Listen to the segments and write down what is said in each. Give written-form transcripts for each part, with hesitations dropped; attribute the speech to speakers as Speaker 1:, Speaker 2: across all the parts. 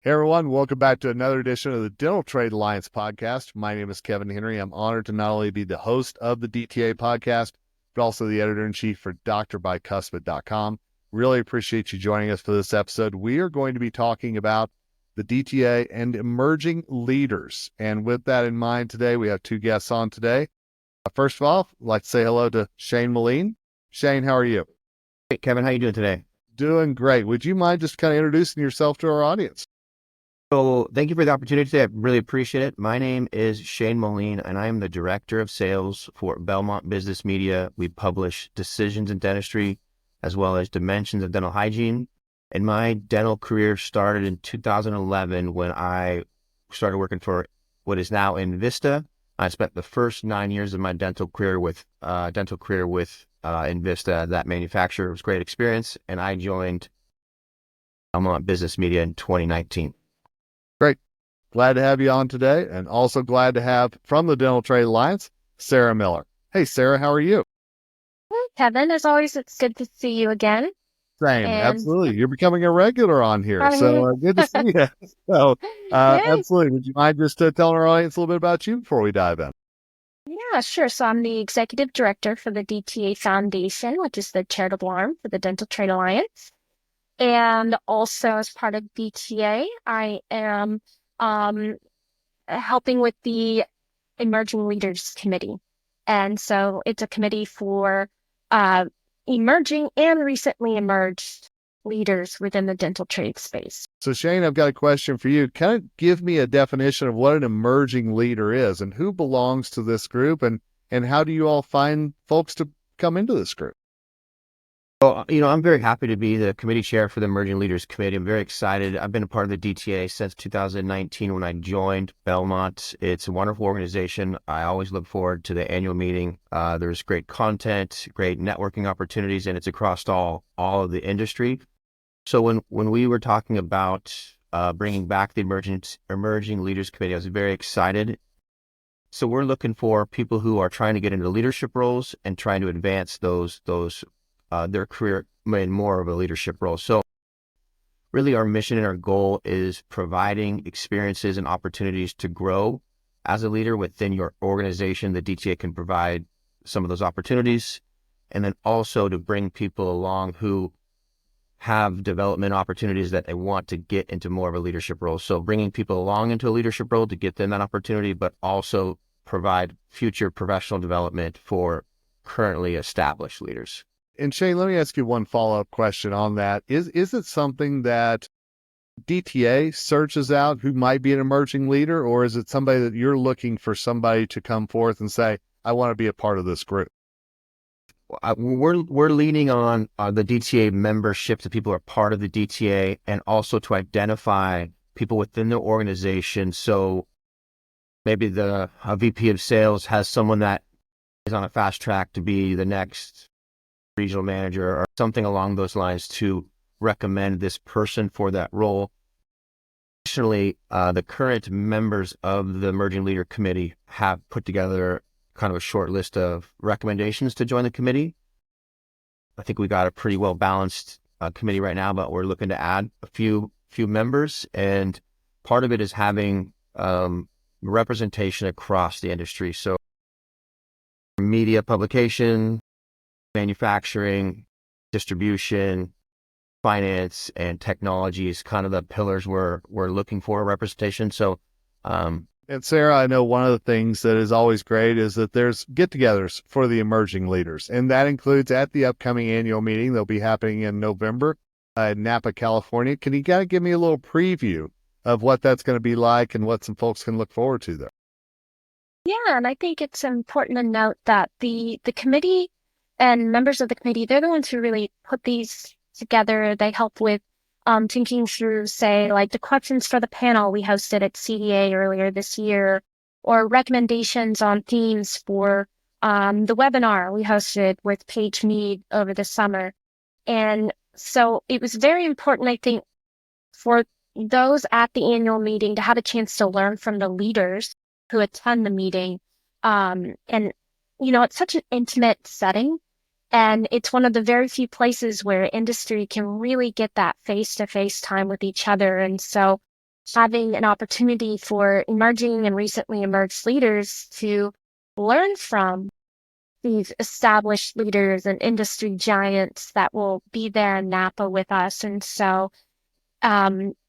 Speaker 1: Hey everyone, welcome back to another edition of the Dental Trade Alliance podcast. My name is Kevin Henry. I'm honored to not only be the host of the DTA podcast, but also the editor-in-chief for drbicuspid.com. Really appreciate you joining us for this episode. We are going to be talking about the DTA and emerging leaders. And with that in mind today, we have two guests on today. First of all, I'd like to say hello to Chane Moline. Chane, how are you?
Speaker 2: Hey, Kevin, how you doing today?
Speaker 1: Doing great. Would you mind just kind of introducing yourself to our audience?
Speaker 2: So thank you for the opportunity today. I really appreciate it. My name is Chane Moline, and I am the Director of Sales for Belmont Business Media. We publish Decisions in Dentistry, as well as Dimensions of Dental Hygiene. And my dental career started in 2011 when I started working for what is now Envista. I spent the first 9 years of my dental career with Envista, that manufacturer. It was a great experience, and I joined Belmont Business Media in 2019.
Speaker 1: Great. Glad to have you on today, and also glad to have from the Dental Trade Alliance, Sarah Miller. Hey, Sarah, how are you?
Speaker 3: Hey, Kevin, as always, it's good to see you again.
Speaker 1: Same, absolutely. You're becoming a regular on here, so good to see you. So, absolutely. Would you mind just telling our audience a little bit about you before we dive in?
Speaker 3: Yeah, sure. So I'm the executive director for the DTA Foundation, which is the charitable arm for the Dental Trade Alliance. And also as part of DTA, I am helping with the Emerging Leaders Committee. And so it's a committee for emerging and recently emerged leaders within the dental trade space.
Speaker 1: So Chane, I've got a question for you. Kind of give me a definition of what an emerging leader is and who belongs to this group, and how do you all find folks to come into this group?
Speaker 2: Well, I'm very happy to be the committee chair for the Emerging Leaders Committee. I'm very excited. I've been a part of the DTA since 2019 when I joined Belmont. It's a wonderful organization. I always look forward to the annual meeting. There's great content, great networking opportunities, and it's across all of the industry. So when we were talking about bringing back the Emerging Leaders Committee, I was very excited. So we're looking for people who are trying to get into leadership roles and trying to advance their career in more of a leadership role. So really our mission and our goal is providing experiences and opportunities to grow as a leader within your organization. The DTA can provide some of those opportunities, and then also to bring people along who have development opportunities that they want to get into more of a leadership role. So bringing people along into a leadership role to get them that opportunity, but also provide future professional development for currently established leaders.
Speaker 1: And Chane, let me ask you one follow-up question on that. Is it something that DTA searches out who might be an emerging leader, or is it somebody that you're looking for somebody to come forth and say, I want to be a part of this group?
Speaker 2: We're leaning on the DTA membership, the people who are part of the DTA, and also to identify people within the organization. So maybe the VP of sales has someone that is on a fast track to be the next regional manager or something along those lines to recommend this person for that role. Additionally, the current members of the Emerging Leader Committee have put together kind of a short list of recommendations to join the committee. I think we got a pretty well balanced committee right now, but we're looking to add a few members, and part of it is having representation across the industry. So media publication, manufacturing, distribution, finance, and technology is kind of the pillars we're looking for representation. So,
Speaker 1: and Sarah, I know one of the things that is always great is that there's get-togethers for the emerging leaders, and that includes at the upcoming annual meeting. They'll be happening in November in Napa, California. Can you kind of give me a little preview of what that's going to be like and what some folks can look forward to there?
Speaker 3: Yeah, and I think it's important to note that the committee and members of the committee, they're the ones who really put these together. They help with thinking through, say, like the questions for the panel we hosted at CDA earlier this year, or recommendations on themes for the webinar we hosted with Paige Mead over the summer. And so it was very important, I think, for those at the annual meeting to have a chance to learn from the leaders who attend the meeting. And, it's such an intimate setting. And it's one of the very few places where industry can really get that face-to-face time with each other. And so having an opportunity for emerging and recently emerged leaders to learn from these established leaders and industry giants that will be there in Napa with us. And so,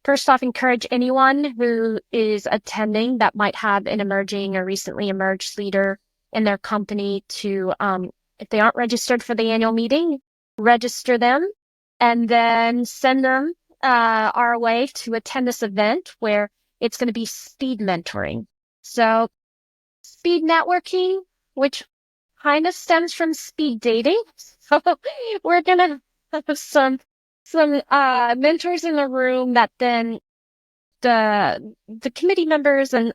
Speaker 3: first off, encourage anyone who is attending that might have an emerging or recently emerged leader in their company to, if they aren't registered for the annual meeting, register them and then send them our way to attend this event where it's going to be speed mentoring. So speed networking, which kind of stems from speed dating. So we're going to have some mentors in the room that then the committee members and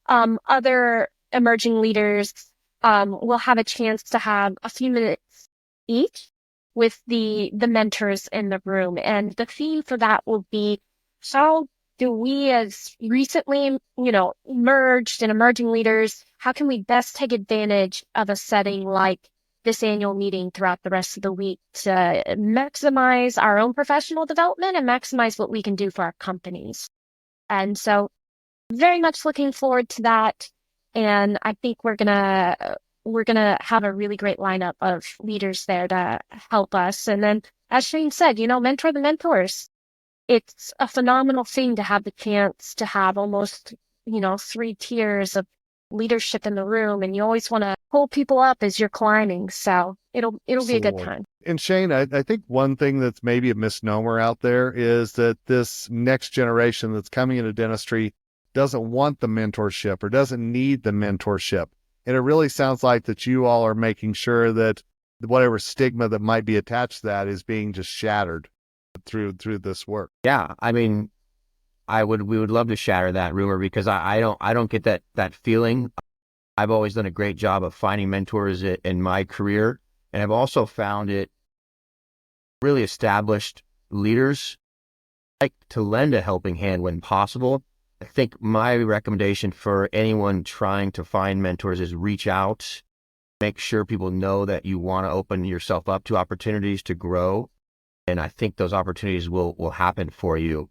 Speaker 3: other emerging leaders will have a chance to have a few minutes each with the mentors in the room. And the theme for that will be, how do we as recently, emerged and emerging leaders, how can we best take advantage of a setting like this annual meeting throughout the rest of the week to maximize our own professional development and maximize what we can do for our companies? And so very much looking forward to that. And I think we're gonna have a really great lineup of leaders there to help us. And then, as Shane said, mentor the mentors. It's a phenomenal thing to have the chance to have almost, 3 tiers of leadership in the room, and you always want to pull people up as you're climbing. So it'll be a good time.
Speaker 1: And Shane, I think one thing that's maybe a misnomer out there is that this next generation that's coming into dentistry doesn't want the mentorship or doesn't need the mentorship. And it really sounds like that you all are making sure that whatever stigma that might be attached to that is being just shattered through this work.
Speaker 2: Yeah, I mean, we would love to shatter that rumor, because I don't get that feeling. I've always done a great job of finding mentors in my career, and I've also found it really established leaders like to lend a helping hand when possible. I think my recommendation for anyone trying to find mentors is reach out, make sure people know that you want to open yourself up to opportunities to grow. And I think those opportunities will happen for you.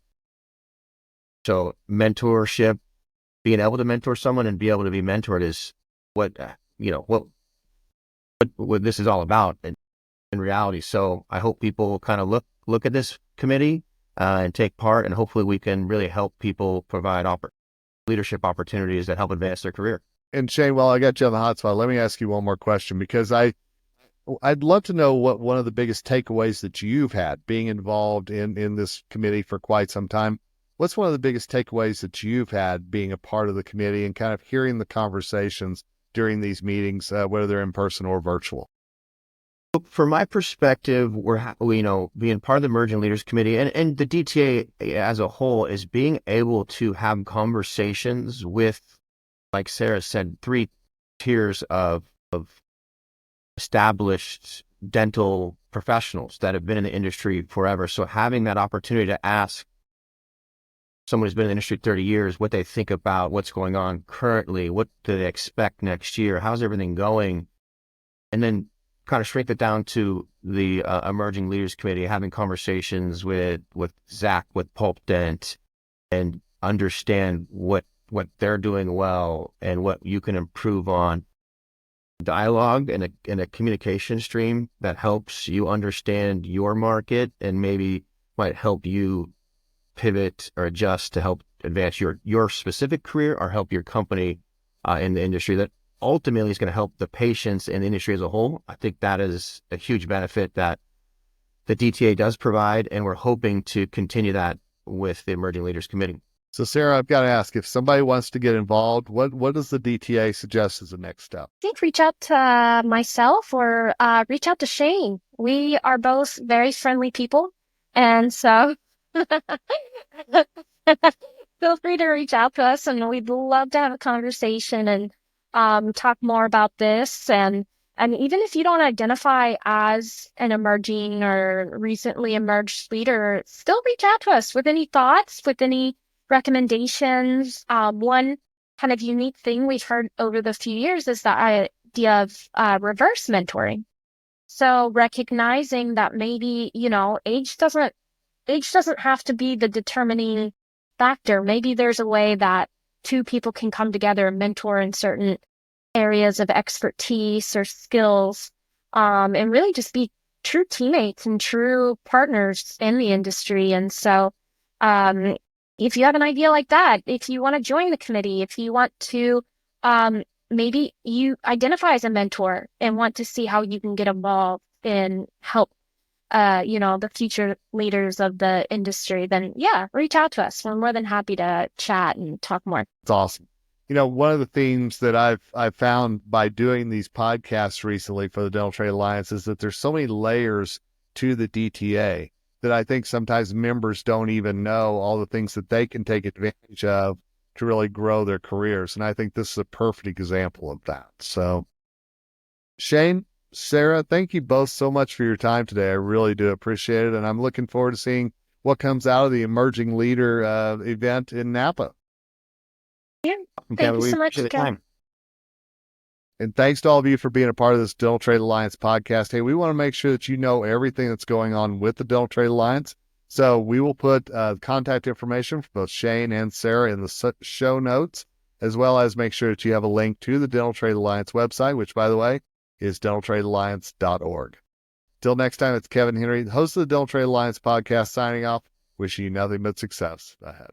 Speaker 2: So mentorship, being able to mentor someone and be able to be mentored is what this is all about in reality. So I hope people kind of look at this committee and take part, and hopefully we can really help people provide leadership opportunities that help advance their career.
Speaker 1: And Shane, while I got you on the hot spot, let me ask you one more question, because I'd love to know what one of the biggest takeaways that you've had being involved in this committee for quite some time. What's one of the biggest takeaways that you've had being a part of the committee and kind of hearing the conversations during these meetings, whether they're in person or virtual?
Speaker 2: From my perspective, being part of the Emerging Leaders Committee and the DTA as a whole is being able to have conversations with, like Sarah said, 3 tiers of established dental professionals that have been in the industry forever. So having that opportunity to ask someone who's been in the industry 30 years what they think about what's going on currently, what do they expect next year, how's everything going, and then kind of shrink it down to the Emerging Leaders Committee, having conversations with Zach, with Pulp Dent, and understand what they're doing well and what you can improve on. Dialogue and a communication stream that helps you understand your market and maybe might help you pivot or adjust to help advance your specific career or help your company in the industry. That ultimately is going to help the patients and the industry as a whole. I think that is a huge benefit that the DTA does provide, and we're hoping to continue that with the Emerging Leaders Committee.
Speaker 1: So Sarah, I've got to ask, if somebody wants to get involved, what does the DTA suggest as the next step?
Speaker 3: I think reach out to myself or reach out to Shane. We are both very friendly people. And so feel free to reach out to us, and we'd love to have a conversation and talk more about this. And even if you don't identify as an emerging or recently emerged leader, still reach out to us with any thoughts, with any recommendations. One kind of unique thing we've heard over the few years is the idea of reverse mentoring. So recognizing that maybe, age doesn't have to be the determining factor. Maybe there's a way that two people can come together and mentor in certain areas of expertise or skills, and really just be true teammates and true partners in the industry. And so, if you have an idea like that, if you want to join the committee, if you want to, maybe you identify as a mentor and want to see how you can get involved and help, the future leaders of the industry, then yeah, reach out to us. We're more than happy to chat and talk more.
Speaker 1: It's awesome. One of the themes that I've found by doing these podcasts recently for the Dental Trade Alliance is that there's so many layers to the DTA that I think sometimes members don't even know all the things that they can take advantage of to really grow their careers. And I think this is a perfect example of that. So, Shane, Sarah, thank you both so much for your time today. I really do appreciate it. And I'm looking forward to seeing what comes out of the Emerging Leader event in Napa.
Speaker 3: Yeah. Thank you so much, Kevin.
Speaker 1: And thanks to all of you for being a part of this Dental Trade Alliance podcast. Hey, we want to make sure that you know everything that's going on with the Dental Trade Alliance. So we will put contact information for both Shane and Sarah in the show notes, as well as make sure that you have a link to the Dental Trade Alliance website, which, by the way, is dentaltradealliance.org. Till next time, it's Kevin Henry, host of the Dental Trade Alliance podcast, signing off, wishing you nothing but success ahead.